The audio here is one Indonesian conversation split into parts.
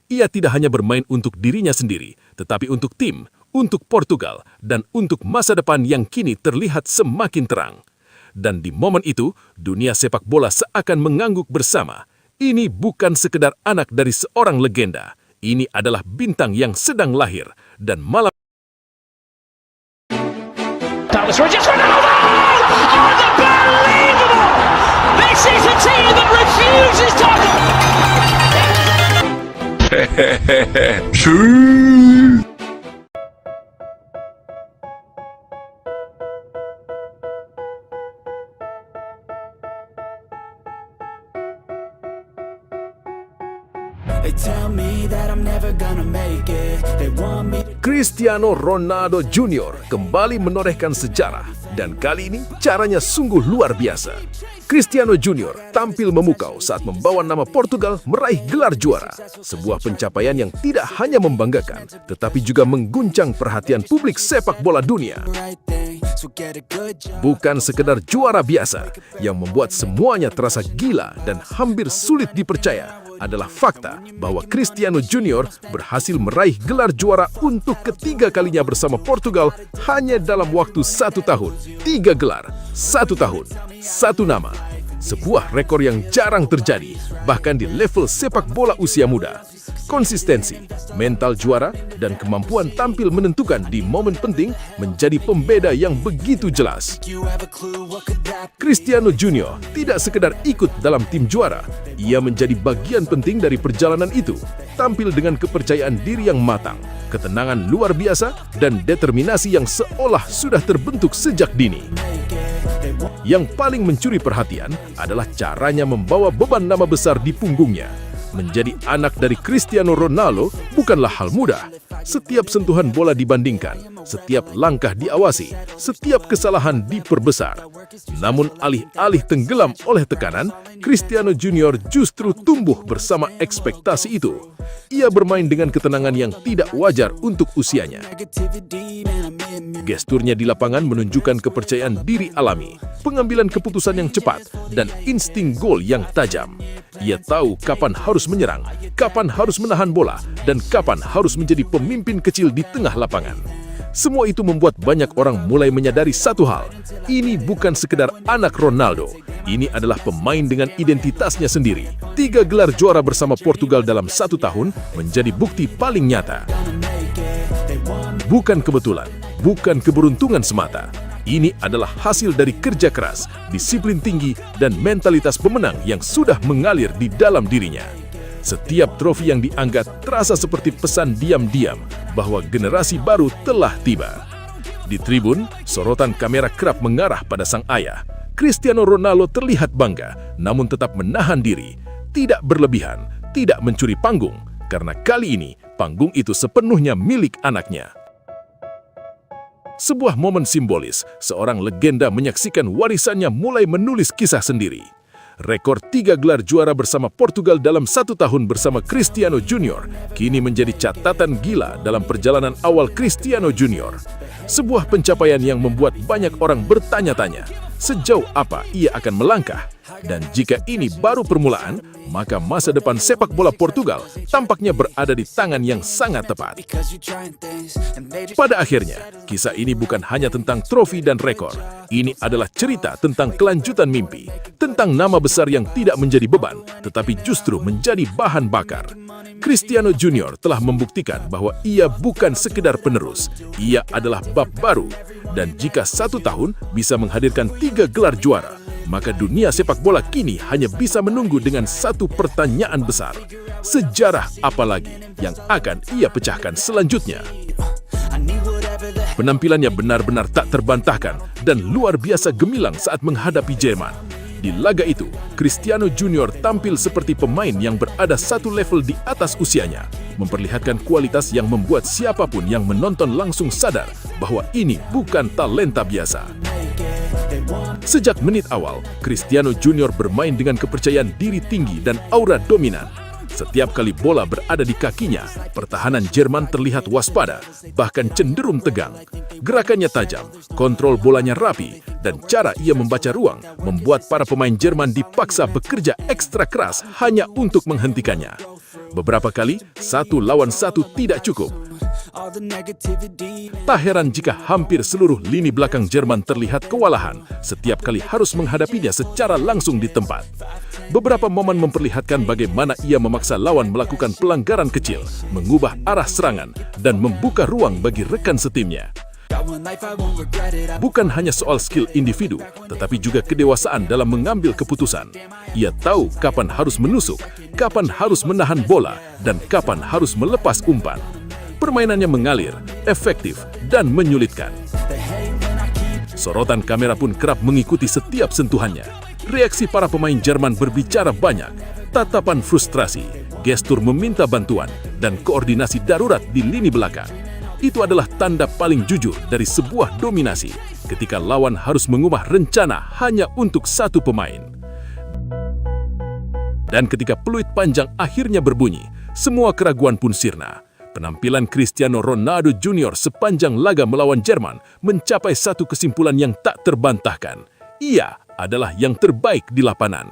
Ia tidak hanya bermain untuk dirinya sendiri, tetapi untuk tim, untuk Portugal, dan untuk masa depan yang kini terlihat semakin terang. Dan di momen itu, dunia sepak bola seakan mengangguk bersama. Ini bukan sekedar anak dari seorang legenda. Ini adalah bintang yang sedang lahir. Dan malam This is a team that refuses to... They tell me that I'm never gonna make it. They want me to... Cristiano Ronaldo Junior kembali menorehkan sejarah. Dan kali ini caranya sungguh luar biasa. Cristiano Junior tampil memukau saat membawa nama Portugal meraih gelar juara. Sebuah pencapaian yang tidak hanya membanggakan, tetapi juga mengguncang perhatian publik sepak bola dunia. Bukan sekedar juara biasa, yang membuat semuanya terasa gila dan hampir sulit dipercaya adalah fakta bahwa Cristiano Junior berhasil meraih gelar juara untuk ketiga kalinya bersama Portugal hanya dalam waktu 1 tahun. 3 gelar, 1 tahun, 1 nama. Sebuah rekor yang jarang terjadi, bahkan di level sepak bola usia muda. Konsistensi, mental juara, dan kemampuan tampil menentukan di momen penting menjadi pembeda yang begitu jelas. Cristiano Junior tidak sekedar ikut dalam tim juara, ia menjadi bagian penting dari perjalanan itu, tampil dengan kepercayaan diri yang matang, ketenangan luar biasa, dan determinasi yang seolah sudah terbentuk sejak dini. Yang paling mencuri perhatian adalah caranya membawa beban nama besar di punggungnya. Menjadi anak dari Cristiano Ronaldo bukanlah hal mudah. Setiap sentuhan bola dibandingkan, setiap langkah diawasi, setiap kesalahan diperbesar. Namun alih-alih tenggelam oleh tekanan, Cristiano Junior justru tumbuh bersama ekspektasi itu. Ia bermain dengan ketenangan yang tidak wajar untuk usianya. Gesturnya di lapangan menunjukkan kepercayaan diri alami, pengambilan keputusan yang cepat, dan insting gol yang tajam. Ia tahu kapan harus menyerang, kapan harus menahan bola, dan kapan harus menjadi pemimpin kecil di tengah lapangan. Semua itu membuat banyak orang mulai menyadari satu hal. Ini bukan sekedar anak Ronaldo. Ini adalah pemain dengan identitasnya sendiri. 3 gelar juara bersama Portugal dalam 1 tahun menjadi bukti paling nyata. Bukan kebetulan, bukan keberuntungan semata. Ini adalah hasil dari kerja keras, disiplin tinggi, dan mentalitas pemenang yang sudah mengalir di dalam dirinya. Setiap trofi yang diangkat terasa seperti pesan diam-diam bahwa generasi baru telah tiba. Di tribun, sorotan kamera kerap mengarah pada sang ayah. Cristiano Ronaldo terlihat bangga, namun tetap menahan diri, tidak berlebihan, tidak mencuri panggung, karena kali ini panggung itu sepenuhnya milik anaknya. Sebuah momen simbolis, seorang legenda menyaksikan warisannya mulai menulis kisah sendiri. Rekor 3 gelar juara bersama Portugal dalam 1 tahun bersama Cristiano Junior kini menjadi catatan gila dalam perjalanan awal Cristiano Junior. Sebuah pencapaian yang membuat banyak orang bertanya-tanya, sejauh apa ia akan melangkah? Dan jika ini baru permulaan, maka masa depan sepak bola Portugal tampaknya berada di tangan yang sangat tepat. Pada akhirnya, kisah ini bukan hanya tentang trofi dan rekor. Ini adalah cerita tentang kelanjutan mimpi, tentang nama besar yang tidak menjadi beban, tetapi justru menjadi bahan bakar. Cristiano Junior telah membuktikan bahwa ia bukan sekedar penerus, ia adalah bab baru. Dan jika 1 tahun bisa menghadirkan 3 gelar juara, maka dunia sepak bola kini hanya bisa menunggu dengan satu pertanyaan besar. Sejarah apa lagi yang akan ia pecahkan selanjutnya? Penampilannya benar-benar tak terbantahkan dan luar biasa gemilang saat menghadapi Jerman. Di laga itu, Cristiano Junior tampil seperti pemain yang berada satu level di atas usianya, memperlihatkan kualitas yang membuat siapapun yang menonton langsung sadar bahwa ini bukan talenta biasa. Sejak menit awal, Cristiano Junior bermain dengan kepercayaan diri tinggi dan aura dominan. Setiap kali bola berada di kakinya, pertahanan Jerman terlihat waspada, bahkan cenderung tegang. Gerakannya tajam, kontrol bolanya rapi, dan cara ia membaca ruang membuat para pemain Jerman dipaksa bekerja ekstra keras hanya untuk menghentikannya. Beberapa kali, 1 lawan 1 tidak cukup. All the negativity. Tak heran jika hampir seluruh lini belakang Jerman terlihat kewalahan setiap kali harus menghadapinya secara langsung di tempat. Beberapa momen memperlihatkan bagaimana ia memaksa lawan melakukan pelanggaran kecil, mengubah arah serangan, dan membuka ruang bagi rekan setimnya. Got one life, I won't regret it. Bukan hanya soal skill individu, tetapi juga kedewasaan dalam mengambil keputusan. Ia tahu kapan harus menusuk, kapan harus menahan bola, dan kapan harus melepas umpan. Permainannya mengalir, efektif, dan menyulitkan. Sorotan kamera pun kerap mengikuti setiap sentuhannya. Reaksi para pemain Jerman berbicara banyak, tatapan frustrasi, gestur meminta bantuan, dan koordinasi darurat di lini belakang. Itu adalah tanda paling jujur dari sebuah dominasi, ketika lawan harus mengubah rencana hanya untuk satu pemain. Dan ketika peluit panjang akhirnya berbunyi, semua keraguan pun sirna. Penampilan Cristiano Ronaldo Junior sepanjang laga melawan Jerman mencapai satu kesimpulan yang tak terbantahkan. Ia adalah yang terbaik di lapangan.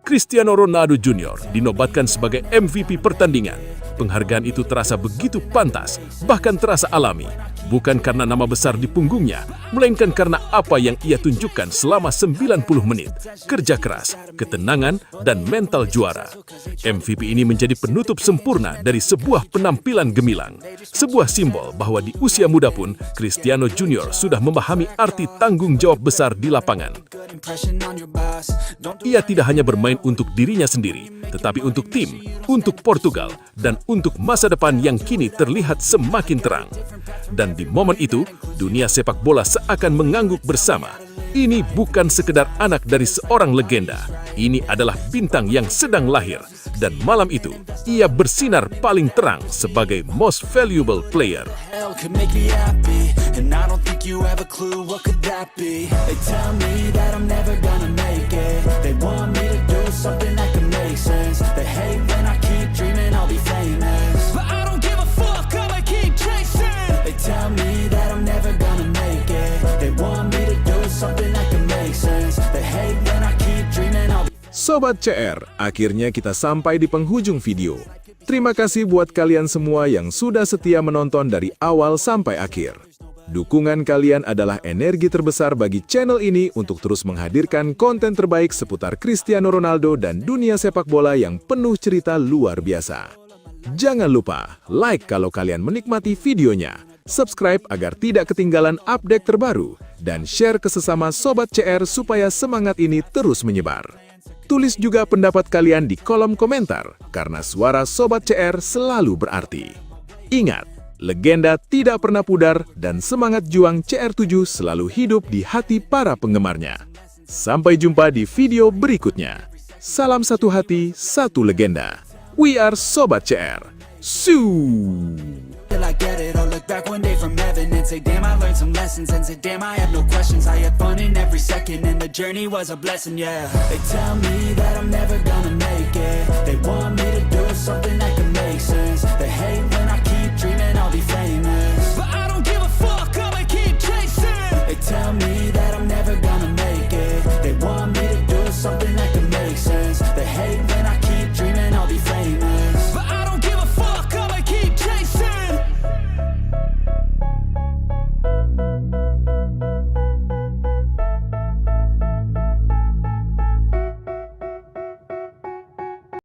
Cristiano Ronaldo Junior dinobatkan sebagai MVP pertandingan. Penghargaan itu terasa begitu pantas, bahkan terasa alami. Bukan karena nama besar di punggungnya, melainkan karena apa yang ia tunjukkan selama 90 menit. Kerja keras, ketenangan, dan mental juara. MVP ini menjadi penutup sempurna dari sebuah penampilan gemilang. Sebuah simbol bahwa di usia muda pun, Cristiano Junior sudah memahami arti tanggung jawab besar di lapangan. Ia tidak hanya bermain untuk dirinya sendiri, tetapi untuk tim, untuk Portugal, dan untuk masa depan yang kini terlihat semakin terang. Dan di momen itu, dunia sepak bola seakan mengangguk bersama. Ini bukan sekedar anak dari seorang legenda. Ini adalah bintang yang sedang lahir. Dan malam itu, ia bersinar paling terang sebagai most valuable player. Could make me happy, and I don't think you have a clue what could that be. They tell me that I'm never gonna make it. They want me to do something that can make sense. They hate when I keep dreaming I'll be famous, but I don't give a fuck, I'ma keep chasing. They tell me that I'm never gonna make it. They want me to do something that can make sense. They hate when I keep dreaming I'll be. Sobat CR, akhirnya kita sampai di penghujung video. Terima kasih buat kalian semua yang sudah setia menonton dari awal sampai akhir. Dukungan kalian adalah energi terbesar bagi channel ini untuk terus menghadirkan konten terbaik seputar Cristiano Ronaldo dan dunia sepak bola yang penuh cerita luar biasa. Jangan lupa like kalau kalian menikmati videonya, subscribe agar tidak ketinggalan update terbaru, dan share ke sesama Sobat CR supaya semangat ini terus menyebar. Tulis juga pendapat kalian di kolom komentar, karena suara Sobat CR selalu berarti. Ingat, legenda tidak pernah pudar dan semangat juang CR7 selalu hidup di hati para penggemarnya. Sampai jumpa di video berikutnya. Salam satu hati, satu legenda. We are Sobat CR. Till I get it, I'll look back one day from heaven and say, damn, I learned some lessons, and say, damn, I had no questions. I had fun in every second, and the journey was a blessing, yeah. They tell me that I'm never gonna make